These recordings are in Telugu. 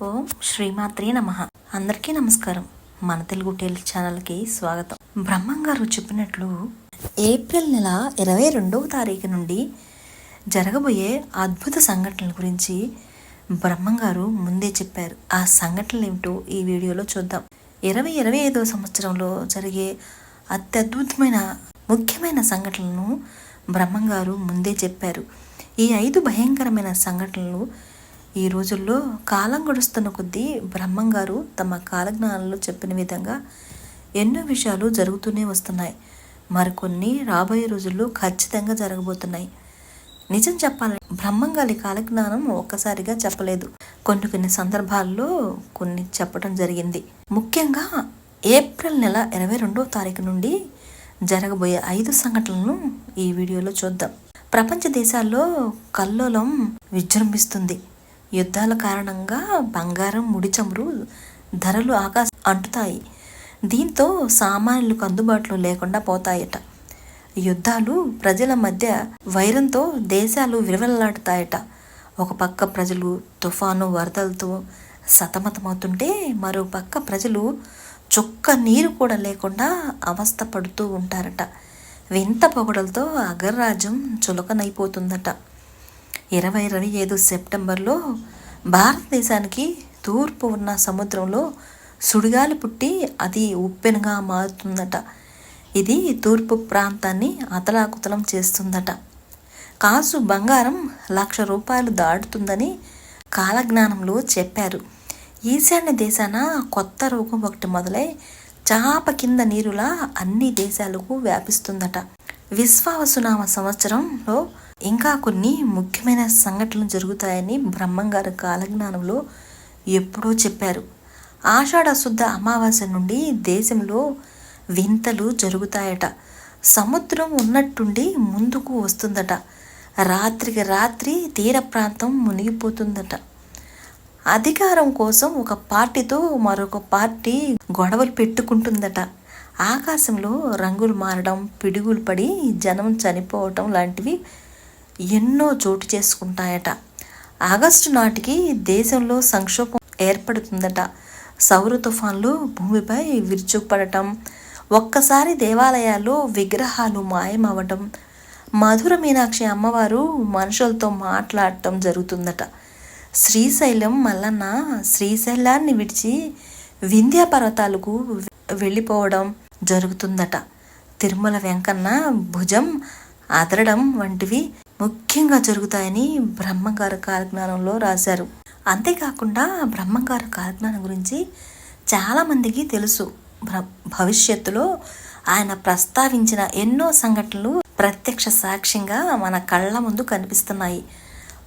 ఓం శ్రీమాత్రే నమః. అందరికీ నమస్కారం. మన తెలుగు టేల్స్ ఛానల్కి స్వాగతం. బ్రహ్మంగారు చెప్పినట్లు ఏప్రిల్ నెల 22వ తారీఖు నుండి జరగబోయే అద్భుత సంఘటనల గురించి బ్రహ్మంగారు ముందే చెప్పారు. ఆ సంఘటనలు ఏమిటో ఈ వీడియోలో చూద్దాం. 2025వ సంవత్సరంలో జరిగే అత్యద్భుతమైన ముఖ్యమైన సంఘటనలను బ్రహ్మంగారు ముందే చెప్పారు. ఈ 5 భయంకరమైన సంఘటనలు ఈ రోజుల్లో కాలం గడుస్తున్న కొద్దీ బ్రహ్మంగారు తమ కాలజ్ఞానంలో చెప్పిన విధంగా ఎన్నో విషయాలు జరుగుతూనే వస్తున్నాయి. మరికొన్ని రాబోయే రోజుల్లో ఖచ్చితంగా జరగబోతున్నాయి. నిజం చెప్పాలంటే బ్రహ్మంగారి కాలజ్ఞానం ఒక్కసారిగా చెప్పలేదు. కొన్ని సందర్భాల్లో కొన్ని చెప్పడం జరిగింది. ముఖ్యంగా ఏప్రిల్ నెల 22వ తారీఖు నుండి జరగబోయే 5 సంఘటనలను ఈ వీడియోలో చూద్దాం. ప్రపంచ దేశాల్లో కల్లోలం విజృంభిస్తుంది. యుద్ధాల కారణంగా బంగారం, ముడి చమురు ధరలు ఆకాశం అంటుతాయి. దీంతో సామాన్యులకు అందుబాటులో లేకుండా పోతాయట. యుద్ధాలు ప్రజల మధ్య వైరంతో దేశాలు విరవెల్లాడుతాయట. ఒక పక్క ప్రజలు తుఫాను వరదలతో సతమతమవుతుంటే మరో పక్క ప్రజలు చుక్క నీరు కూడా లేకుండా అవస్థ పడుతూ ఉంటారట. వింత పొగడలతో అగ్రరాజ్యం చులకనైపోతుందట. 2025 సెప్టెంబర్లో భారతదేశానికి తూర్పు ఉన్న సముద్రంలో సుడిగాలి పుట్టి అది ఉప్పెనగా మారుతుందట. ఇది తూర్పు ప్రాంతాన్ని అతలాకుతలం చేస్తుందట. కాసు బంగారం ₹1,00,000 దాటుతుందని కాలజ్ఞానంలో చెప్పారు. ఈశాన్య దేశాన కొత్త రోగం ఒకటి మొదలై చాప కింద నీరులా అన్ని దేశాలకు వ్యాపిస్తుందట. విశ్వావసునామ సంవత్సరంలో ఇంకా కొన్ని ముఖ్యమైన సంఘటనలు జరుగుతాయని బ్రహ్మంగారు కాలజ్ఞానంలో ఎప్పుడో చెప్పారు. ఆషాఢ శుద్ధ అమావాస్య నుండి దేశంలో వింతలు జరుగుతాయట. సముద్రం ఉన్నట్టుండి ముందుకు వస్తుందట. రాత్రికి రాత్రి తీర ప్రాంతం మునిగిపోతుందట. అధికారం కోసం ఒక పార్టీతో మరొక పార్టీ గొడవలు పెట్టుకుంటుందట. ఆకాశంలో రంగులు మారడం, పిడుగులు పడి జనం చనిపోవటం లాంటివి ఎన్నో చోటు చేసుకుంటాయట. ఆగస్టు నాటికి దేశంలో సంక్షోభం ఏర్పడుతుందట. సౌర తుఫాన్లు భూమిపై విరుచుకుపడటం, ఒక్కసారి దేవాలయాల్లో విగ్రహాలు మాయమవ్వటం, మధుర మీనాక్షి అమ్మవారు మనుషులతో మాట్లాడటం జరుగుతుందట. శ్రీశైలం మల్లన్న శ్రీశైలాన్ని విడిచి వింధ్య పర్వతాలకు వెళ్ళిపోవడం జరుగుతుందట. తిరుమల వెంకన్న భుజం అదరడం వంటివి ముఖ్యంగా జరుగుతాయని బ్రహ్మంగారు కాలజ్ఞానంలో రాశారు. అంతేకాకుండా బ్రహ్మంగారు కాలజ్ఞానం గురించి చాలామందికి తెలుసు. భవిష్యత్తులో ఆయన ప్రస్తావించిన ఎన్నో సంఘటనలు ప్రత్యక్ష సాక్ష్యంగా మన కళ్ళ ముందు కనిపిస్తున్నాయి.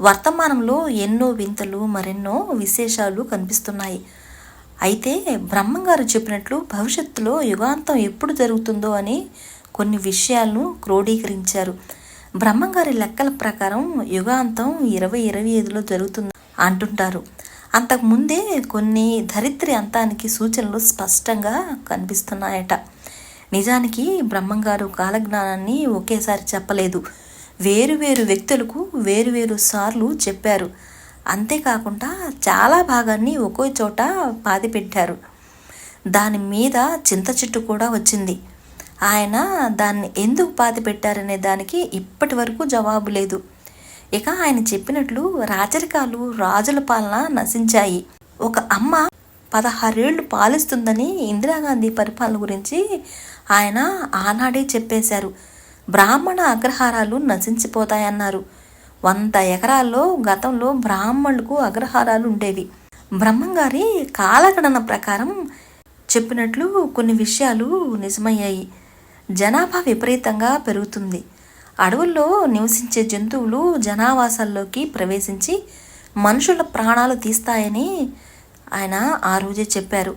వర్తమానంలో ఎన్నో వింతలు, మరెన్నో విశేషాలు కనిపిస్తున్నాయి. అయితే బ్రహ్మంగారు చెప్పినట్లు భవిష్యత్తులో యుగాంతం ఎప్పుడు జరుగుతుందో అని కొన్ని విషయాలను క్రోడీకరించారు. బ్రహ్మంగారి లెక్కల ప్రకారం యుగాంతం 2025లో జరుగుతుంది అంటుంటారు. అంతకుముందే కొన్ని ధరిత్రి అంతానికి సూచనలు స్పష్టంగా కనిపిస్తున్నాయట. నిజానికి బ్రహ్మంగారు కాలజ్ఞానాన్ని ఒకేసారి చెప్పలేదు. వేరువేరు వ్యక్తులకు వేరువేరు సార్లు చెప్పారు. అంతేకాకుండా చాలా భాగాన్ని ఒకే చోట పాతిపెట్టారు. దాని మీద చింత చెట్టు కూడా వచ్చింది. ఆయన దాన్ని ఎందుకు పాతిపెట్టారనే దానికి ఇప్పటి వరకు జవాబు లేదు. ఇక ఆయన చెప్పినట్లు రాజరికాలు, రాజుల పాలన నశించాయి. ఒక అమ్మ 16 ఏళ్లు పాలిస్తుందని ఇందిరాగాంధీ పరిపాలన గురించి ఆయన ఆనాడే చెప్పేశారు. బ్రాహ్మణ అగ్రహారాలు నశించిపోతాయన్నారు. 100 ఎకరాల్లో గతంలో బ్రాహ్మణులకు అగ్రహారాలు ఉండేవి. బ్రహ్మంగారి కాలగణన ప్రకారం చెప్పినట్లు కొన్ని విషయాలు నిజమయ్యాయి. జనాభా విపరీతంగా పెరుగుతుంది. అడవుల్లో నివసించే జంతువులు జనావాసాల్లోకి ప్రవేశించి మనుషుల ప్రాణాలు తీస్తాయని ఆయన ఆ రోజే చెప్పారు.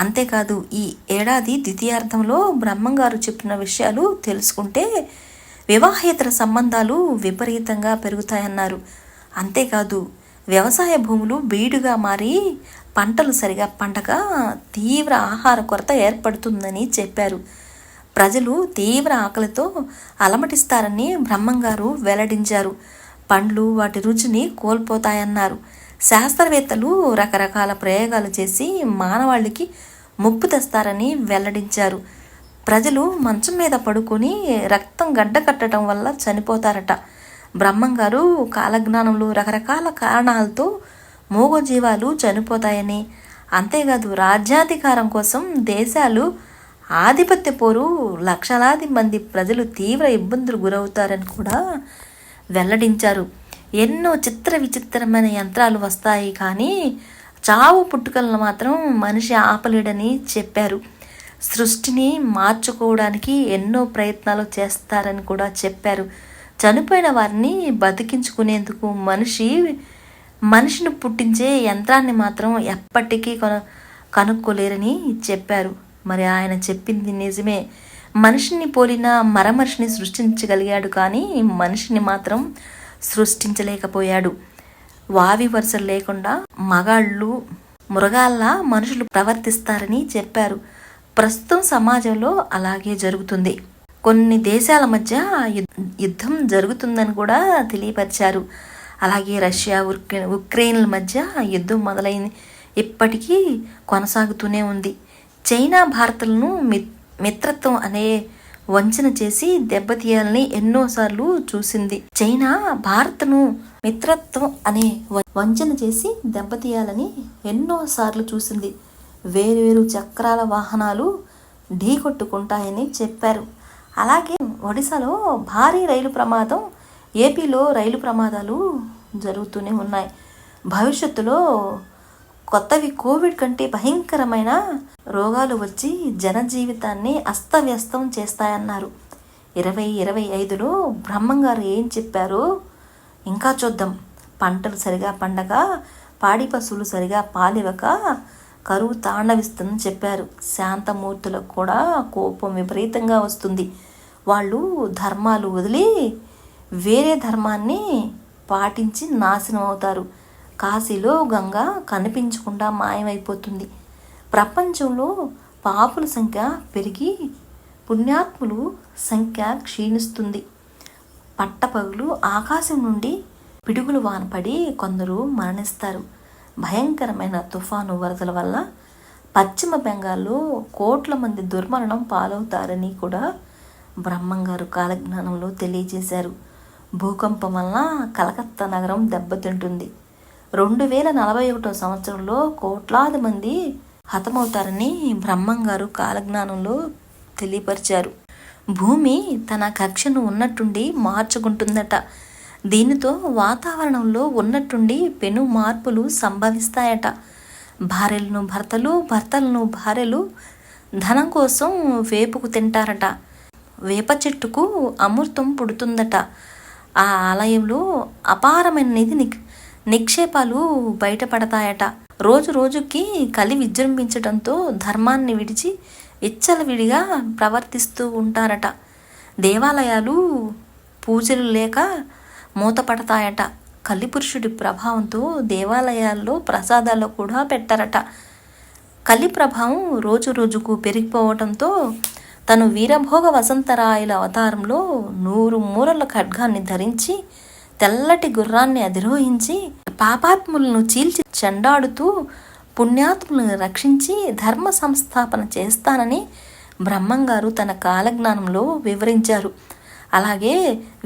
అంతేకాదు ఈ ఏడాది ద్వితీయార్థంలో బ్రహ్మంగారు చెప్పిన విషయాలు తెలుసుకుంటే వివాహేతర సంబంధాలు విపరీతంగా పెరుగుతాయన్నారు. అంతేకాదు వ్యవసాయ భూములు బీడుగా మారి పంటలు సరిగా పండక తీవ్ర ఆహార కొరత ఏర్పడుతుందని చెప్పారు. ప్రజలు తీవ్ర ఆకలితో అలమటిస్తారని బ్రహ్మంగారు వెల్లడించారు. పండ్లు వాటి రుచిని కోల్పోతాయన్నారు. శాస్త్రవేత్తలు రకరకాల ప్రయోగాలు చేసి మానవాళికి ముప్పు తెస్తారని వెల్లడించారు. ప్రజలు మంచం మీద పడుకొని రక్తం గడ్డ కట్టడం వల్ల చనిపోతారట. బ్రహ్మంగారు కాలజ్ఞానంలో రకరకాల కారణాలతో మూగజీవాలు చనిపోతాయని, అంతేకాదు రాజ్యాధికారం కోసం దేశాలు ఆధిపత్య పోరు లక్షలాది మంది ప్రజలు తీవ్ర ఇబ్బందులు గురవుతారని కూడా వెల్లడించారు. ఎన్నో చిత్ర విచిత్రమైన యంత్రాలు వస్తాయి, కానీ చావు పుట్టుకలను మాత్రం మనిషి ఆపలేడని చెప్పారు. సృష్టిని మార్చుకోవడానికి ఎన్నో ప్రయత్నాలు చేస్తారని కూడా చెప్పారు. చనిపోయిన వారిని బతికించుకునేందుకు మనిషిని పుట్టించే యంత్రాన్ని మాత్రం ఎప్పటికీ కనుక్కోలేరని చెప్పారు. మరి ఆయన చెప్పింది నిజమే. మనిషిని పోలిన మరమనిషిని సృష్టించగలిగాడు, కానీ మనిషిని మాత్రం సృష్టించలేకపోయాడు. వావి వరుసలు లేకుండా మగాళ్ళు మృగాల్లా మనుషులు ప్రవర్తిస్తారని చెప్పారు. ప్రస్తుతం సమాజంలో అలాగే జరుగుతుంది. కొన్ని దేశాల మధ్య యుద్ధం జరుగుతుందని కూడా తెలియపరిచారు. అలాగే రష్యా ఉక్రెయిన్ల మధ్య యుద్ధం మొదలైంది, ఇప్పటికీ కొనసాగుతూనే ఉంది. చైనా భారత్లను మిత్రత్వం అనే వంచన చేసి దెబ్బతీయాలని ఎన్నోసార్లు చూసింది. చైనా భారత్ను మిత్రత్వం అనే వంచన చేసి దెబ్బతీయాలని ఎన్నోసార్లు చూసింది. వేరువేరు చక్రాల వాహనాలు ఢీకొట్టుకుంటాయని చెప్పారు. అలాగే ఒడిశాలో భారీ రైలు ప్రమాదం, ఏపీలో రైలు ప్రమాదాలు జరుగుతూనే ఉన్నాయి. భవిష్యత్తులో కొత్తవి కోవిడ్ కంటే భయంకరమైన రోగాలు వచ్చి జనజీవితాన్ని అస్తవ్యస్తం చేస్తాయన్నారు. 2025లో బ్రహ్మంగారు ఏం చెప్పారో ఇంకా చూద్దాం. పంటలు సరిగా పండగ, పాడి పశువులు సరిగా పాలివ్వక కరువు తాండవిస్తుందని చెప్పారు. శాంతమూర్తులకు కూడా కోపం విపరీతంగా వస్తుంది. వాళ్ళు ధర్మాలు వదిలి వేరే ధర్మాన్ని పాటించి నాశనం అవుతారు. కాశీలో గంగ కనిపించకుండా మాయమైపోతుంది. ప్రపంచంలో పాపుల సంఖ్య పెరిగి పుణ్యాత్ములు సంఖ్య క్షీణిస్తుంది. పట్టపగులు ఆకాశం నుండి పిడుగులు వానపడి కొందరు మరణిస్తారు. భయంకరమైన తుఫాను వరదల వల్ల పశ్చిమ బెంగాల్లో కోట్ల మంది దుర్మరణం పాలవుతారని కూడా బ్రహ్మంగారు కాలజ్ఞానంలో తెలియజేశారు. భూకంపం వలన కలకత్తా నగరం దెబ్బతింటుంది. 2041 సంవత్సరంలో కోట్లాది మంది హతమవుతారని బ్రహ్మంగారు కాలజ్ఞానంలో తెలియపరిచారు. భూమి తన కక్షను ఉన్నట్టుండి మార్చుకుంటుందట. దీనితో వాతావరణంలో ఉన్నట్టుండి పెను మార్పులు సంభవిస్తాయట. భార్యలను భర్తలు, భర్తలను భార్యలు ధనం కోసం వేపుకు తింటారట. వేప చెట్టుకు అమృతం పుడుతుందట. ఆ ఆలయంలో అపారమైన నిధి నిక్షేపాలు బయటపడతాయట. రోజు రోజుకి కలి విజృంభించడంతో ధర్మాన్ని విడిచి విచ్చలవిడిగా ప్రవర్తిస్తూ ఉంటారట. దేవాలయాలు పూజలు లేక మూతపడతాయట. కలిపురుషుడి ప్రభావంతో దేవాలయాల్లో ప్రసాదాలు కూడా పెట్టారట. కలి ప్రభావం రోజు రోజుకు పెరిగిపోవడంతో తను వీరభోగ వసంతరాయల అవతారంలో 100 మూరల ఖడ్గాన్ని ధరించి తెల్లటి గుర్రాన్ని అధిరోహించి పాపాత్ములను చీల్చి చెండాడుతూ పుణ్యాత్ములను రక్షించి ధర్మ సంస్థాపన చేస్తానని బ్రహ్మంగారు తన కాలజ్ఞానంలో వివరించారు. అలాగే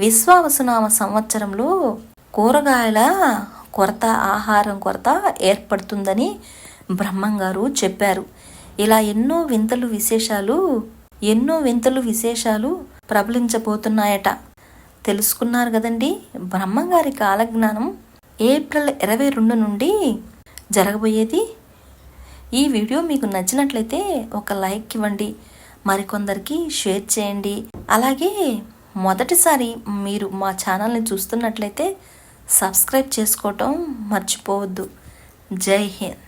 విశ్వావసునామ సంవత్సరంలో కూరగాయల కొరత, ఆహారం కొరత ఏర్పడుతుందని బ్రహ్మంగారు చెప్పారు. ఇలా ఎన్నో వింతలు విశేషాలు ప్రబలించబోతున్నాయట. తెలుసుకున్నారు కదండి. బ్రహ్మంగారి కాలజ్ఞానం ఏప్రిల్ 22 నుండి జరగబోయేది. ఈ వీడియో మీకు నచ్చినట్లయితే ఒక లైక్ ఇవ్వండి, మరికొందరికి షేర్ చేయండి. అలాగే మొదటిసారి మీరు మా ఛానల్ని చూస్తున్నట్లయితే సబ్స్క్రైబ్ చేసుకోవటం మర్చిపోవద్దు. జై హింద్.